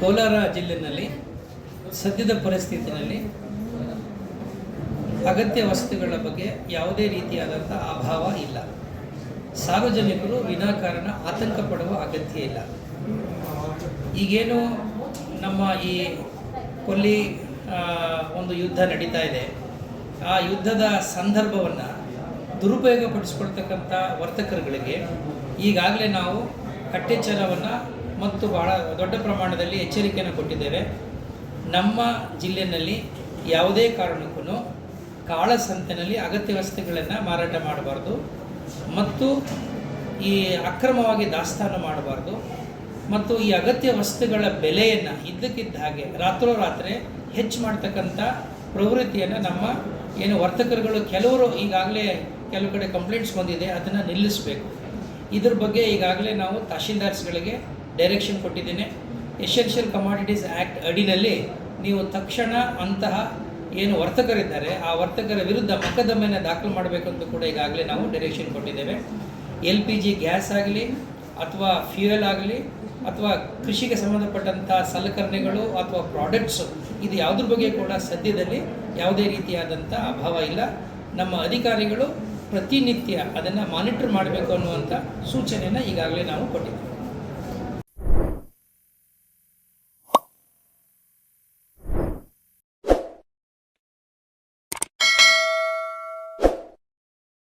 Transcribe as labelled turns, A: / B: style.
A: ಕೋಲಾರ ಜಿಲ್ಲೆಯಲ್ಲಿ ಸದ್ಯದ ಪರಿಸ್ಥಿತಿಯಲ್ಲಿ ಅಗತ್ಯ ವಸ್ತುಗಳ ಬಗ್ಗೆ ಯಾವುದೇ ರೀತಿಯಾದಂಥ ಅಭಾವ ಇಲ್ಲ. ಸಾರ್ವಜನಿಕರು ವಿನಾಕಾರಣ ಆತಂಕ ಪಡುವ ಅಗತ್ಯ ಇಲ್ಲ. ಈಗೇನು ನಮ್ಮ ಈ ಕೊಲ್ಲಿ ಒಂದು ಯುದ್ಧ ನಡೀತಾ ಇದೆ, ಆ ಯುದ್ಧದ ಸಂದರ್ಭವನ್ನು ದುರುಪಯೋಗಪಡಿಸ್ಕೊಳ್ತಕ್ಕಂಥ ವರ್ತಕರುಗಳಿಗೆ ಈಗಾಗಲೇ ನಾವು ಕಟ್ಟೆಚ್ಚರವನ್ನು ಮತ್ತು ಬಹಳ ದೊಡ್ಡ ಪ್ರಮಾಣದಲ್ಲಿ ಎಚ್ಚರಿಕೆಯನ್ನು ಕೊಟ್ಟಿದ್ದೇವೆ. ನಮ್ಮ ಜಿಲ್ಲೆಯಲ್ಲಿ ಯಾವುದೇ ಕಾರಣಕ್ಕೂ ಕಾಳಸಂತೆಯಲ್ಲಿ ಅಗತ್ಯ ವಸ್ತುಗಳನ್ನು ಮಾರಾಟ ಮಾಡಬಾರ್ದು ಮತ್ತು ಈ ಅಕ್ರಮವಾಗಿ ದಾಸ್ತಾನು ಮಾಡಬಾರ್ದು ಮತ್ತು ಈ ಅಗತ್ಯ ವಸ್ತುಗಳ ಬೆಲೆಯನ್ನು ಇದ್ದಕ್ಕಿದ್ದ ಹಾಗೆ ರಾತ್ರೋರಾತ್ರಿ ಹೆಚ್ಚು ಮಾಡ್ತಕ್ಕಂಥ ಪ್ರವೃತ್ತಿಯನ್ನು ನಮ್ಮ ಏನು ವರ್ತಕರುಗಳು ಕೆಲವರು ಈಗಾಗಲೇ ಕೆಲವು ಕಡೆ ಕಂಪ್ಲೇಂಟ್ಸ್ ಬಂದಿದೆ, ಅದನ್ನು ನಿಲ್ಲಿಸಬೇಕು. ಇದ್ರ ಬಗ್ಗೆ ಈಗಾಗಲೇ ನಾವು ತಹಶೀಲ್ದಾರ್ಸ್ಗಳಿಗೆ ಡೈರೆಕ್ಷನ್ ಕೊಟ್ಟಿದ್ದೇನೆ. ಎಸೆನ್ಷಿಯಲ್ ಕಮಾಡಿಟೀಸ್ ಆ್ಯಕ್ಟ್ ಅಡಿನಲ್ಲಿ ನೀವು ತಕ್ಷಣ ಅಂತಹ ಏನು ವರ್ತಕರಿದ್ದಾರೆ ಆ ವರ್ತಕರ ವಿರುದ್ಧ ಮೊಕದ್ದಮೆಯನ್ನು ದಾಖಲು ಮಾಡಬೇಕಂತ ಕೂಡ ಈಗಾಗಲೇ ನಾವು ಡೈರೆಕ್ಷನ್ ಕೊಟ್ಟಿದ್ದೇವೆ. LPG ಗ್ಯಾಸ್ ಆಗಲಿ ಅಥವಾ ಫ್ಯೂಯಲ್ ಆಗಲಿ ಅಥವಾ ಕೃಷಿಗೆ ಸಂಬಂಧಪಟ್ಟಂಥ ಸಲಕರಣೆಗಳು ಅಥವಾ ಪ್ರಾಡಕ್ಟ್ಸು, ಇದು ಯಾವುದ್ರ ಬಗ್ಗೆ ಕೂಡ ಸದ್ಯದಲ್ಲಿ ಯಾವುದೇ ರೀತಿಯಾದಂಥ ಅಭಾವ ಇಲ್ಲ. ನಮ್ಮ ಅಧಿಕಾರಿಗಳು ಪ್ರತಿನಿತ್ಯ ಅದನ್ನು ಮಾನಿಟರ್ ಮಾಡಬೇಕು ಅನ್ನುವಂಥ ಸೂಚನೆಯನ್ನು ಈಗಾಗಲೇ ನಾವು ಕೊಟ್ಟಿದ್ದೇವೆ.